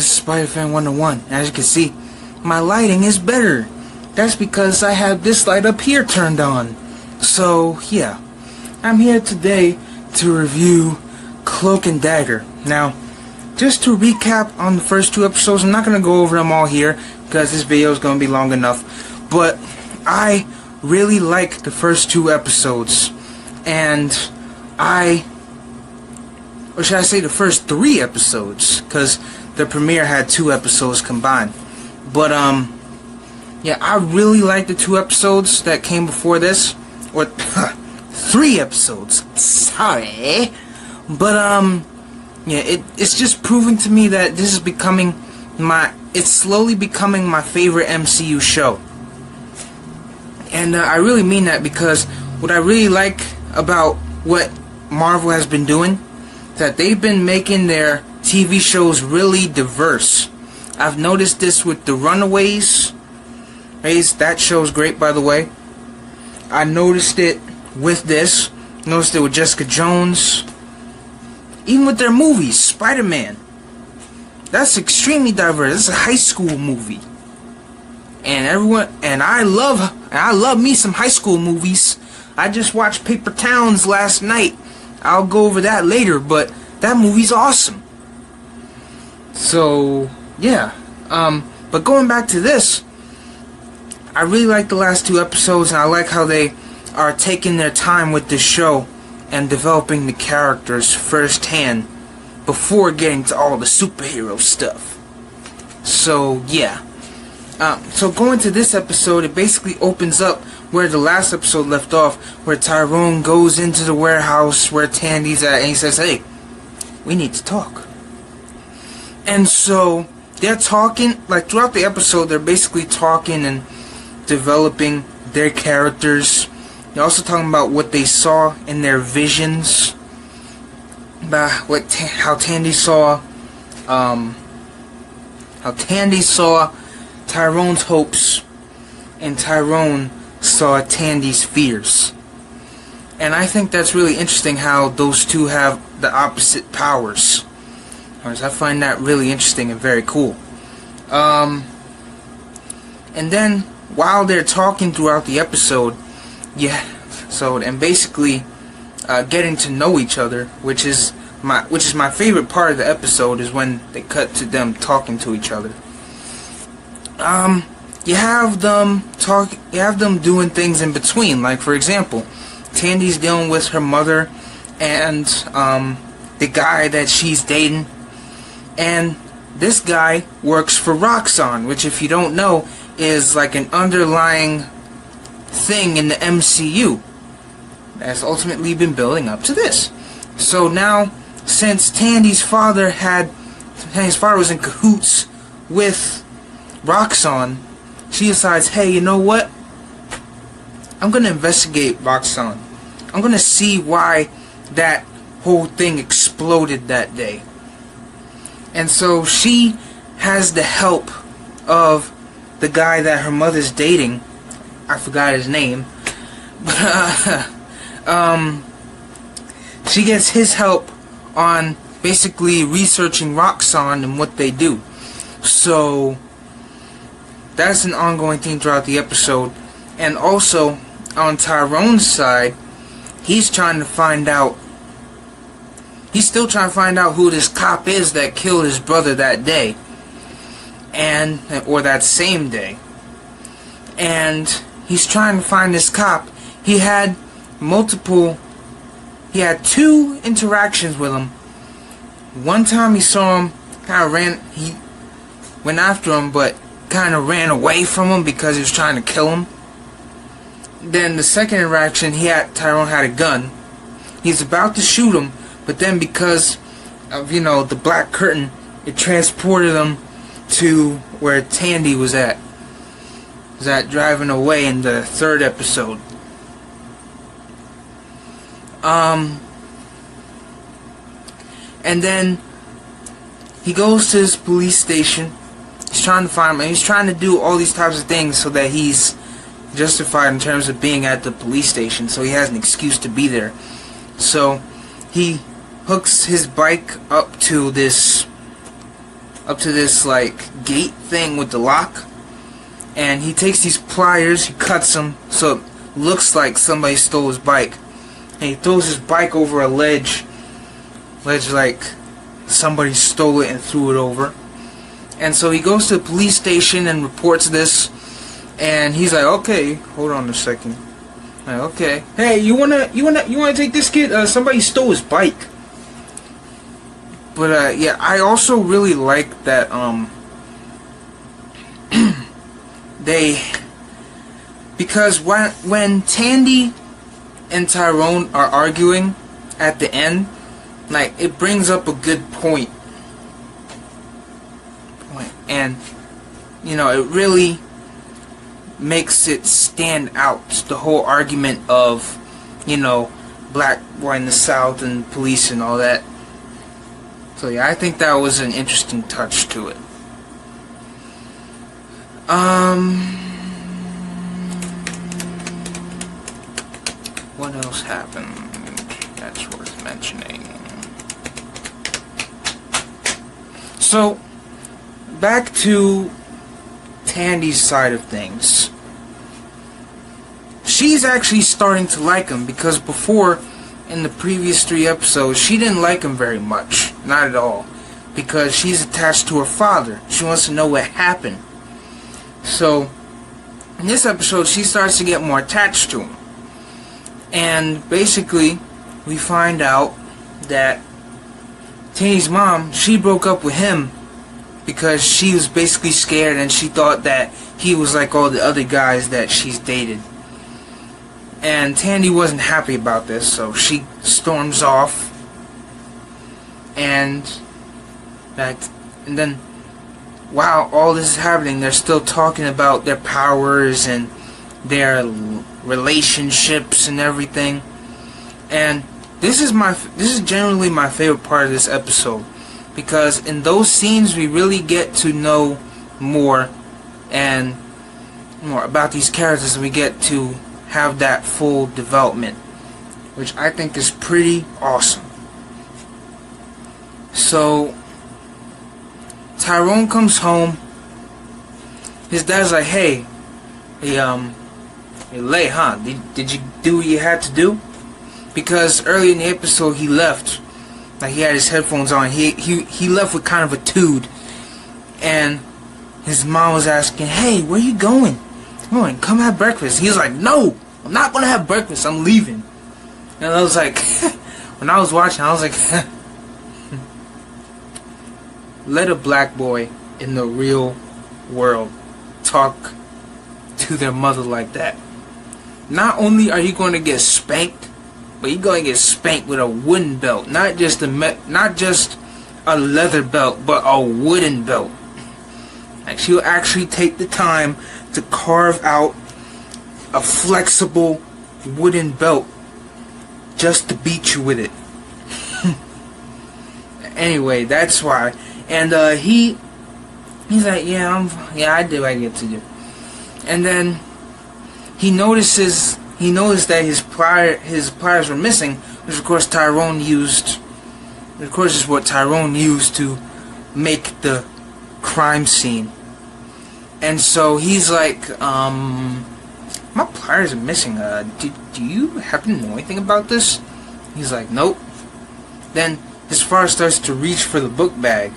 This is Spider-Fan 101. As you can see, my lighting is better. That's because I have this light up here turned on. So, yeah. I'm here today to review Cloak and Dagger. Now, just to recap on the first two episodes, I'm not going to go over them all here because this video is going to be long enough. But I really like the first two episodes. And or should I say the first three episodes, because the premiere had 2 episodes combined. But yeah, I really like the 2 episodes that came before this, or 3 episodes. Sorry, but yeah, it's just proving to me that this is becoming it's slowly becoming my favorite MCU show. And I really mean that, because what I really like about what Marvel has been doing, that they've been making their TV shows really diverse. I've noticed this with The Runaways. That show's great, by the way. I noticed it with this. Noticed it with Jessica Jones. Even with their movies, Spider-Man. That's extremely diverse. It's a high school movie. And I love me some high school movies. I just watched Paper Towns last night. I'll go over that later, but that movie's awesome. So, yeah. But going back to this, I really like the last 2 episodes, and I like how they are taking their time with this show and developing the characters firsthand before getting to all the superhero stuff. So, yeah. So going to this episode, it basically opens up where the last episode left off, where Tyrone goes into the warehouse where Tandy's at, and he says, "Hey, we need to talk." And so they're talking, like throughout the episode, they're basically talking and developing their characters. They're also talking about what they saw in their visions, about how Tandy saw Tyrone's hopes, and Tyrone saw Tandy's fears. And I think that's really interesting how those two have the opposite powers. I find that really interesting and very cool. And then while they're talking throughout the episode, and basically getting to know each other, which is my favorite part of the episode, is when they cut to them talking to each other. You have them doing things in between. Like, for example, Tandy's dealing with her mother and the guy that she's dating, and this guy works for Roxxon, which, if you don't know, is like an underlying thing in the MCU that's ultimately been building up to this. So now, since Tandy's father was in cahoots with Roxxon, she decides, hey, you know what? I'm going to investigate Roxxon. I'm going to see why that whole thing exploded that day. And so she has the help of the guy that her mother's dating. I forgot his name. But she gets his help on basically researching Roxxon and what they do. So that's an ongoing theme throughout the episode. And also, on Tyrone's side, he's still trying to find out who this cop is that killed his brother that day, or that same day. And he's trying to find this cop. He had 2 interactions with him. One time he saw him, he went after him, but kind of ran away from him because he was trying to kill him. Then the second interaction, Tyrone had a gun. He's about to shoot him, but then because of, the black curtain, it transported him to where Tandy was at. Driving away in the 3rd episode. And then he goes to his police station. He's trying to find him. He's trying to do all these types of things so that he's justified in terms of being at the police station, so he has an excuse to be there. So he hooks his bike up to this up to this like gate thing with the lock, and he takes these pliers, he cuts them so it looks like somebody stole his bike, and he throws his bike over a ledge like somebody stole it and threw it over. And so he goes to the police station and reports this, and he's like, okay, hold on a second. Like, okay, hey, you wanna take this kid? Somebody stole his bike. But yeah, I also really like that because when Tandy and Tyrone are arguing at the end, like, it brings up a good point. And you know, it really makes it stand out, the whole argument of, you know, black boy in the South and police and all that. So yeah, I think that was an interesting touch to it. What else happened that's worth mentioning? So, back to Tandy's side of things. She's actually starting to like him, because before, in the previous 3 episodes, she didn't like him very much. Not at all. Because she's attached to her father. She wants to know what happened. So, in this episode, she starts to get more attached to him. And basically, we find out that Tandy's mom, she broke up with him because she was basically scared, and she thought that he was like all the other guys that she's dated. And Tandy wasn't happy about this, so she storms off. And then while all this is happening, they're still talking about their powers and their relationships and everything. And this is generally my favorite part of this episode, because in those scenes we really get to know more about these characters, and we get to have that full development, which I think is pretty awesome. So Tyrone comes home. His dad's like, hey, you're late, huh? Did you do what you had to do? Because early in the episode he left, like, he had his headphones on. He left with kind of a tude, and his mom was asking, hey, where you going? Come have breakfast. He was like, no, I'm not gonna have breakfast, I'm leaving. And I was like, when I was watching, I was like, let a black boy in the real world talk to their mother like that. Not only are you going to get spanked, but you're going to get spanked with a wooden belt. Not just a leather belt, but a wooden belt. Like, she'll actually take the time to carve out a flexible wooden belt just to beat you with it. Anyway, that's why. And he's like, yeah, I did what I get to do. And then he noticed that his pliers were missing, which of course Tyrone used. Of course, is what Tyrone used to make the crime scene. And so he's like, my pliers are missing. Do you happen to know anything about this? He's like, nope. Then his father starts to reach for the book bag,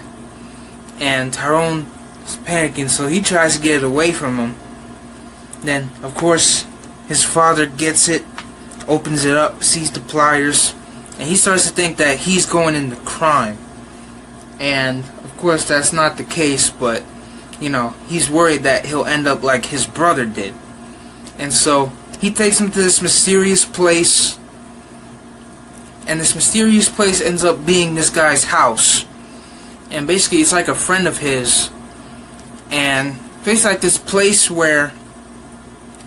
and Tyrone is panicking, so he tries to get it away from him. Then, of course, his father gets it, opens it up, sees the pliers, and he starts to think that he's going into crime. And, of course, that's not the case, but, you know, he's worried that he'll end up like his brother did. And so, he takes him to this mysterious place, and this mysterious place ends up being this guy's house. And basically, it's like a friend of his, and it's like this place where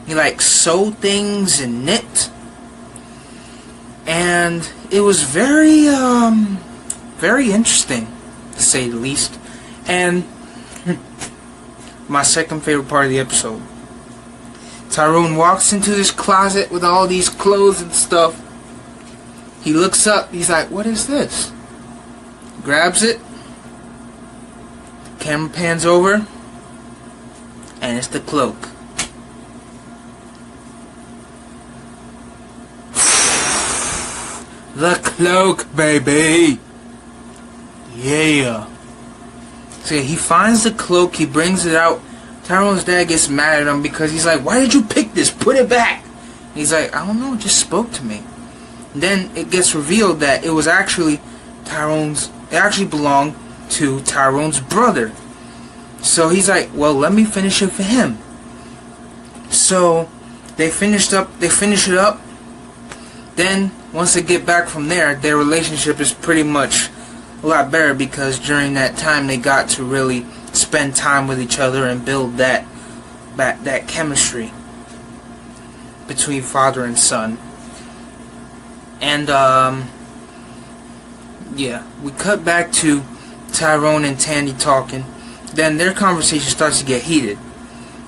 he like sew things and knit, and it was very very interesting, to say the least. And my second favorite part of the episode, Tyrone walks into this closet with all these clothes and stuff. He looks up, he's like, what is this? Grabs it, camera pans over, and it's the CLOAK. The CLOAK, baby! Yeah. So yeah, he finds the CLOAK, he brings it out. Tyrone's dad gets mad at him because he's like, why did you pick this? Put it back! He's like, I don't know, it just spoke to me. And then it gets revealed that it was actually it actually belonged to Tyrone's brother. So he's like, well, let me finish it for him. So they finish it up. Then once they get back from there, their relationship is pretty much a lot better, because during that time they got to really spend time with each other and build that chemistry between father and son. And yeah, we cut back to Tyrone and Tandy talking. Then their conversation starts to get heated,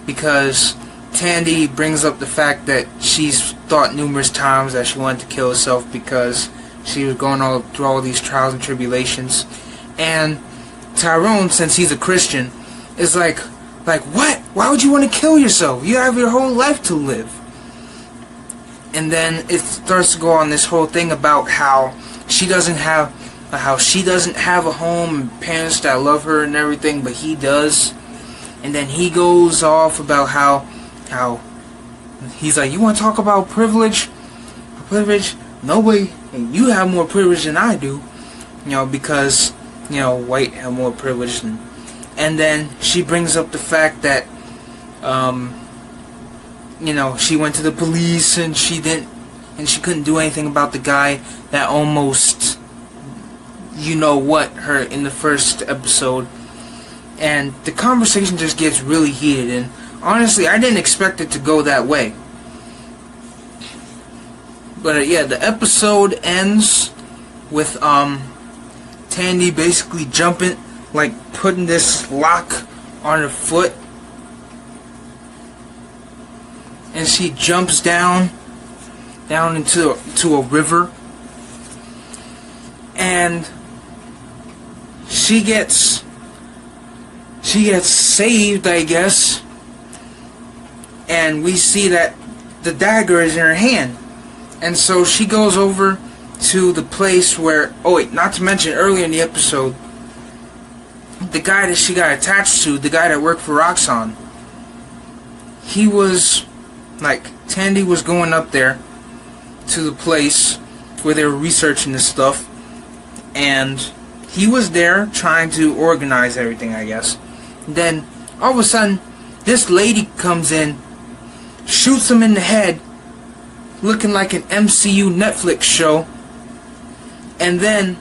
because Tandy brings up the fact that she's thought numerous times that she wanted to kill herself because she was going through all these trials and tribulations. And Tyrone, since he's a Christian, is like what? Why would you want to kill yourself? You have your whole life to live. And then it starts to go on this whole thing about how she doesn't have a home and parents that love her and everything, but he does. And then he goes off about how he's like, you want to talk about privilege? Privilege? Nobody, you have more privilege than I do, because white have more privilege. And then she brings up the fact that she went to the police and she couldn't do anything about the guy that almost her in the first episode. And the conversation just gets really heated, and honestly I didn't expect it to go that way. But yeah, the episode ends with Tandy basically jumping, like putting this lock on her foot, and she jumps down into a river, and she gets saved, I guess. And we see that the dagger is in her hand. And so she goes over to the place where, oh wait, not to mention earlier in the episode, the guy that she got attached to, the guy that worked for Roxxon, he was, Tandy was going up there to the place where they were researching this stuff, and he was there trying to organize everything, I guess. And then, all of a sudden, this lady comes in, shoots him in the head, looking like an MCU Netflix show, and then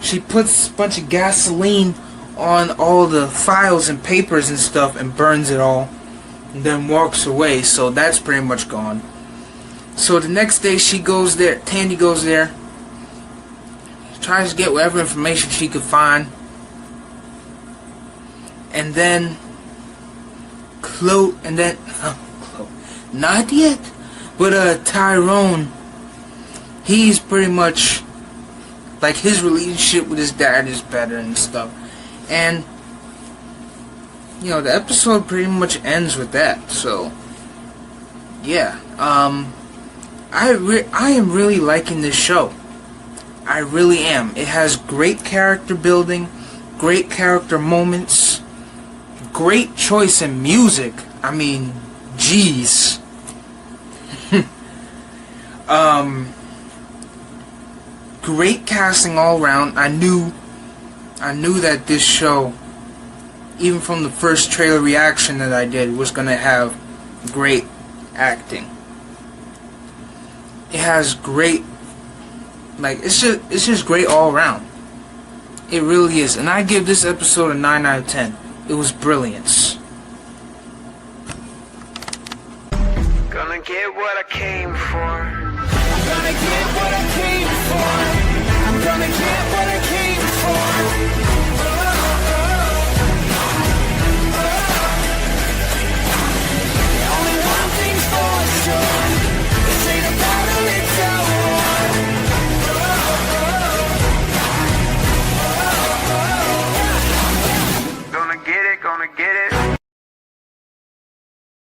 she puts a bunch of gasoline on all the files and papers and stuff and burns it all, and then walks away. So that's pretty much gone. So the next day she goes there, Tandy goes there, tries to get whatever information she could find, and then not yet, but Tyrone, he's pretty much like, his relationship with his dad is better and stuff, and the episode pretty much ends with that. So yeah, I am really liking this show. I really am. It has great character building, great character moments, great choice in music. I mean, jeez. Great casting all around. I knew that this show, even from the first trailer reaction that I did, was gonna have great acting. It has great, it's just great all around. It really is. And I give this episode a 9 out of 10. It was brilliance. Gonna get what I came for. Gonna get what I came for.